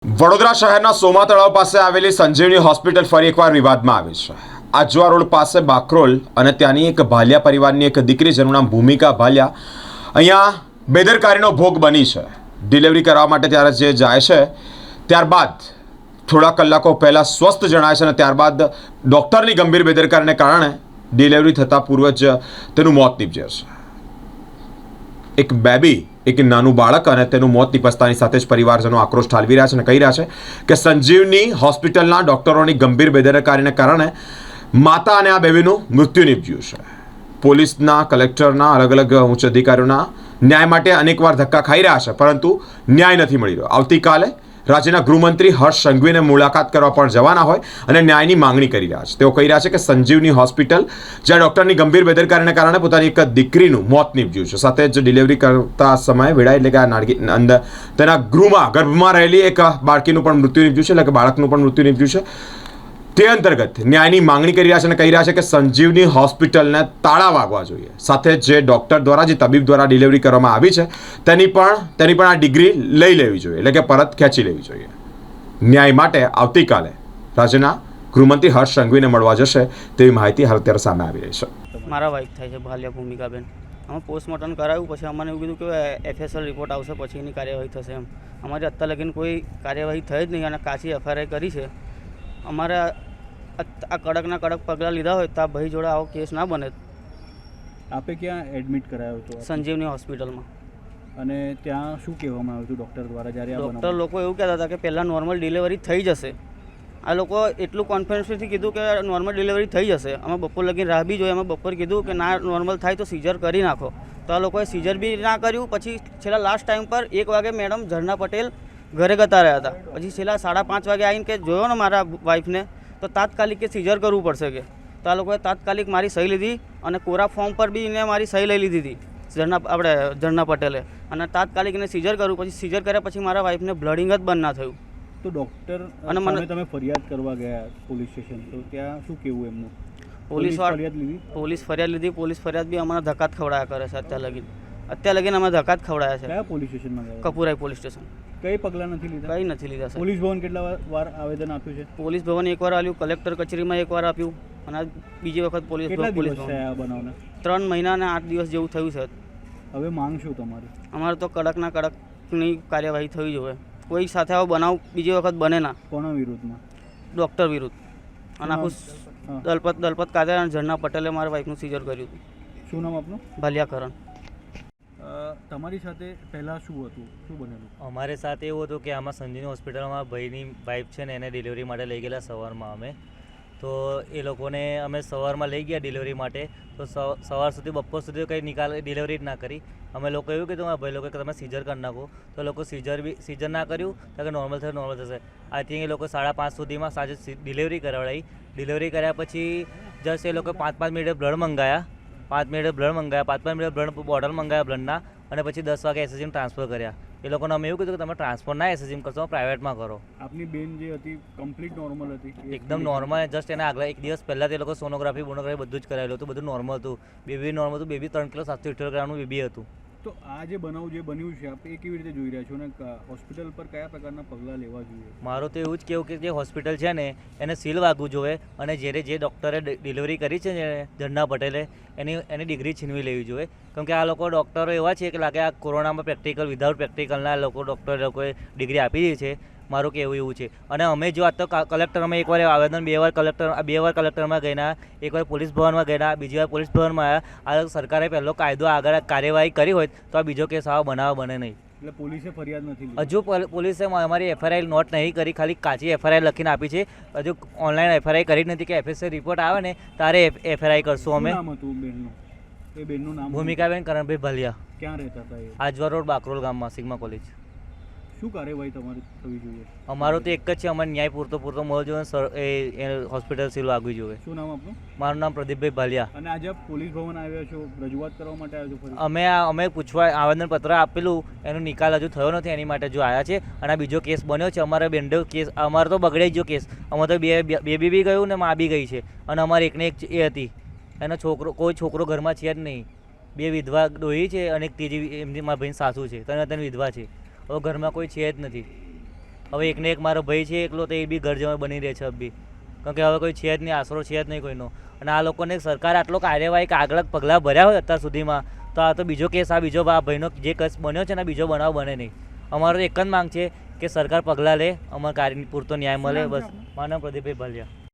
વડોદરા શહેરના સોમા તળાવ પાસે આવેલી સંજીવની હોસ્પિટલ ફરી એકવાર વિવાદમાં આવી છે। આજવા રોડ પાસે બાકરોલ અને ત્યાંની એક ભાલિયા પરિવારની એક દીકરી જેનું નામ ભૂમિકા ભાલિયા અહીંયા બેદરકારીનો ભોગ બની છે। ડિલિવરી કરવા માટે ત્યારે જે જાય છે ત્યારબાદ થોડા કલાકો પહેલાં સ્વસ્થ જણાય છે અને ત્યારબાદ ડૉક્ટરની ગંભીર બેદરકારીને કારણે ડિલિવરી થતાં પૂર્વ જ તેનું મોત નીપજે છે। એક બેબી એક નાનું બાળક અને તેનું મોત નિપજતાની સાથે જ પરિવારજનો આક્રોશ ઠાલવી રહ્યા છે અને કહી રહ્યા છે કે સંજીવની હોસ્પિટલના ડૉક્ટરોની ગંભીર બેદરકારીને કારણે માતા અને આ બેબીનું મૃત્યુ નીપજ્યું છે। પોલીસના કલેક્ટરના અલગ અલગ ઉચ્ચ અધિકારીઓના ન્યાય માટે અનેકવાર ધક્કા ખાઈ રહ્યા છે પરંતુ ન્યાય નથી મળી રહ્યો। આવતીકાલે રાજ્યના ગૃહમંત્રી હર્ષ સંઘવીને મુલાકાત કરવા પણ જવાના હોય અને ન્યાયની માંગણી કરી રહ્યા છે। તેઓ કહી રહ્યા છે કે સંજીવની હોસ્પિટલ જ્યાં ડૉક્ટરની ગંભીર બેદરકારીને કારણે પોતાની એક દીકરીનું મોત નીપજ્યું છે, સાથે જ ડિલિવરી કરતા સમયે વેળા એટલે કે આ નાળકી અંદર તેના ગર્ભમાં રહેલી એક બાળકીનું પણ મૃત્યુ નીપજ્યું છે, એટલે કે બાળકનું પણ મૃત્યુ નીપજ્યું છે। તે અંતર્ગત ન્યાયની માંગણી કરી રહ્યા છે અને કહી રહ્યા છે કે સંજીવની હોસ્પિટલને તાળા વાગવા જોઈએ, સાથે જે ડૉક્ટર દ્વારા જે તબીબ દ્વારા ડિલિવરી કરવામાં આવી છે તેની પણ આ ડિગ્રી લઈ લેવી જોઈએ, એટલે કે પરત ખેંચી લેવી જોઈએ। ન્યાય માટે આવતીકાલે રાજ્યના ગૃહમંત્રી હર્ષ સંઘવીને મળવા જશે તેવી માહિતી હાલ અત્યારે સામે આવી રહી છે। મારા વાઇફ થાય છે ભાલિયા ભૂમિકાબેન। અમે પોસ્ટમોર્ટમ કરાવ્યું, પછી અમને એવું કીધું કે FSL રિપોર્ટ આવશે પછી એની કાર્યવાહી થશે એમ। અમારી અત્યાર લગીને કોઈ કાર્યવાહી થઈ જ નહીં અને કાચી FIR કરી છે। અમારે આ કડકના કડક પગલાં લીધા હોય તો આ ભાઈ જોડે આવો કેસ ના બને। આપે ક્યાં એડમિટ કરાયો હતો? સંજીવની હોસ્પિટલમાં। અને ત્યાં શું કહેવામાં આવ્યું હતું ડૉક્ટર દ્વારા જ્યારે ડૉક્ટર લોકો એવું કહેતા હતા કે પહેલાં નોર્મલ ડિલિવરી થઈ જશે। આ લોકો એટલું કોન્ફિડન્સથી કીધું કે નોર્મલ ડિલિવરી થઈ જશે। અમે બપોર લગીને રાહ બી જોઈએ, અમે બપોર કીધું કે ના નોર્મલ થાય તો સીઝર કરી નાખો, તો આ લોકોએ સીઝર બી ના કર્યું। પછી છેલ્લા લાસ્ટ ટાઈમ પર 1 વાગે મેડમ ઝરના પટેલ ઘરે જતા રહ્યા હતા। પછી છેલ્લા 5:30 વાગે આવીને કે જોયો ને મારા વાઈફને તો તાત્કાલિક કે સીઝર કરવું પડશે કે, તો આ લોકોએ તાત્કાલિક મારી સહી લીધી અને કોરા ફોર્મ પર બી એને મારી સહી લઈ લીધી હતી ઝરના પટેલે, અને તાત્કાલિક એને સીઝર કરવું। પછી સીઝર કર્યા પછી મારા વાઈફને બ્લડિંગ જ બંધ ના થયું। તો ડૉક્ટર અને મને તમે ફરિયાદ કરવા ગયા પોલીસ સ્ટેશન, તો ત્યાં શું કહેવું એમનું? પોલીસ ફરિયાદ લીધી? પોલીસ ફરિયાદ લીધી। પોલીસ ફરિયાદ બી અમારા ધક્કા જ ખવડાયા કરે છે અત્યાર લગીને અમે ધક્કા જ ખવડાયા છે। કયા પોલીસ સ્ટેશનમાં ગયા? Kapurai police station. કઈ પગલાં નથી લીધા? કંઈ નથી લીધા સર। પોલીસ ભવન કેટલા વાર આવેદન આપ્યું છે? પોલીસ ભવન એકવાર આપ્યું, કલેક્ટર કચેરીમાં એકવાર આપ્યું અને આ બીજી વખત પોલીસ કેટલા પોલીસ દિવસ ભવન। થયા આ બનાવને? 3 મહિના અને 8 દિવસ જેવું થયું છે। હવે માંગ શું તમારી? અમારે તો કડકના કડકની કાર્યવાહી થવી જોઈએ। કોઈ સાથે આવો બનાવ બીજી વખત બને ના। કોના વિરુદ્ધમાં? ડૉક્ટર વિરુદ્ધ। અને આખું દલપત કાદર અને ઝરના પટેલે મારા વાઈફનું સીઝર કર્યું હતું। શું નામ આપનું? ભાલિયાકરણ। તમારી સાથે પહેલાં શું હતું, શું બનેલું? અમારી સાથે એવું હતું કે આમાં સંજીવની હોસ્પિટલમાં ભાઈની વાઈફ છે ને એને ડિલિવરી માટે લઈ ગયેલા સવારમાં અમે, તો એ લોકોને અમે સવારમાં લઈ ગયા ડિલિવરી માટે, તો સવાર સુધી બપોર સુધી કંઈ ડિલિવરી જ ના કરી। અમે લોકો એવું કીધું ભાઈ લોકો કે તમે સીઝર કરી નાખો, તો લોકો સીઝર ના કર્યું, તો કે નોર્મલ થશે। આઈ થિંક એ લોકો 5:30 સુધીમાં સાંજે ડિલિવરી કરાવડાવી। ડિલિવરી કર્યા પછી જસ્ટ એ લોકો 5 મિનિટે બ્લડ મંગાયા, 5 મિનિટે બ્લડ બોટલ મંગાવ્યા બ્લડના, અને પછી 10 વાગે SSGમાં ટ્રાન્સફર કર્યા। એ લોકોને અમે એવું કીધું કે તમે ટ્રાન્સફર ના SSGમાં કરશો, પ્રાઇવેટમાં કરો। આપની બેન જે હતી કમ્પ્લીટ નોર્મલ હતી? એકદમ નોર્મલ। જસ્ટ એના આગલા 1 દિવસ પહેલાં તે લોકો સોનોગ્રાફી બધું જ કરાયેલું હતું, બધું નોર્મલ હતું। બેબી નોર્મલ હતું, બેબી 3 કિલો 778 ગ્રામનું બેબી હતું। તો આ જે બનાવ જે બન્યું છે આપ એ કેવી રીતે જોઈ રહ્યા છો અને હોસ્પિટલ પર કયા પ્રકારના પગલાં લેવા જોઈએ? મારું તો એવું જ કહેવું કે જે હોસ્પિટલ છે ને એને સીલ વાગવું જોઈએ, અને જે ડૉક્ટરે ડિલિવરી કરી છે ને ઝરના પટેલે એની ડિગ્રી છીનવી લેવી જોઈએ। કેમ કે આ લોકો ડૉક્ટરો એવા છે કે લાગે આ કોરોનામાં વિધાઉટ પ્રેક્ટિકલના લોકોએ ડિગ્રી આપી દીધી છે। મારું કહેવું એવું છે। અને અમે જો આ તો કલેક્ટર અમે એકવાર આવેદન 2 વાર કલેક્ટરમાં ગયેલા, એકવાર પોલીસ ભવનમાં ગયેલા, બીજી વાર પોલીસ ભવનમાં આવ્યા। આ સરકારે પહેલો કાયદો આગળ કાર્યવાહી કરી હોય તો આ બીજો કેસ આવો બનાવ બને નહીં। એટલે પોલીસે ફરિયાદ નથી લીધી? હજુ પોલીસે અમારી FIR નોટ નહીં કરી, ખાલી કાચી FIR લખીને આપી છે। હજુ ઓનલાઈન FIR કરી જ નથી કે FSL રિપોર્ટ આવે ને તારે FIR કરશું અમે। શું નામ હતું બેનનું? એ બેનનું નામ? ભૂમિકાબેન કરણભાઈ ભાલિયા। ક્યાં રહેતા હતા એ? આજવા રોડ બાકરોલ ગામમાં, સિગ્મા કોલેજ। શું કાર્યવાહી તમારી થવી જોઈએ? અમારું તો એક જ છે, અમારે ન્યાય પૂરતો મળવો જોઈએ, હોસ્પિટલ સીલ વાગવી જોઈએ। શું નામ આપનું? મારું નામ પ્રદીપભાઈ ભાલિયા। અને આજે આપ પોલીસ ભવન આવ્યા છો, રજૂઆત કરવા માટે આવ્યા છો? અમે પૂછવા આવેદનપત્ર આપેલું, એનો નિકાલ હજુ થયો નથી, એની માટે જો આવ્યા છે। અને આ બીજો કેસ બન્યો છે, અમારા બેન્ડો કેસ, અમારો તો બગડે જ જો કેસ। અમારે તો બેબી બી ગયું ને મા બી ગઈ છે, અને અમારે એકને એક એ હતી, એનો કોઈ છોકરો ઘરમાં છે જ નહીં। 2 વિધવા ડોહી છે અને એક ત્રીજી એમની મારા ભાઈની સાસુ છે, તેની વિધવા છે। હવે ઘરમાં કોઈ છે જ નથી। હવે એકને એક મારો ભાઈ છે એકલો, તો એ બી ઘર જવા બની રહે છે બી, કારણ કે હવે કોઈ છે જ નહીં, આશરો છે જ નહીં કોઈનો. અને આ લોકોને સરકાર આટલો કાર્યવાહી કે આગળ પગલાં ભર્યા હોય અત્યાર સુધીમાં, તો આ તો બીજો કેસ, આ બીજો ભાઈનો જે કેસ બન્યો છે ને બીજો બનાવ બને નહીં. અમારો એક જ માંગ છે કે સરકાર પગલાં લે, અમારા કાર્ય પૂરતો ન્યાય મળે. બસ. મારું નામ પ્રદીપભાઈ ભાલિયા.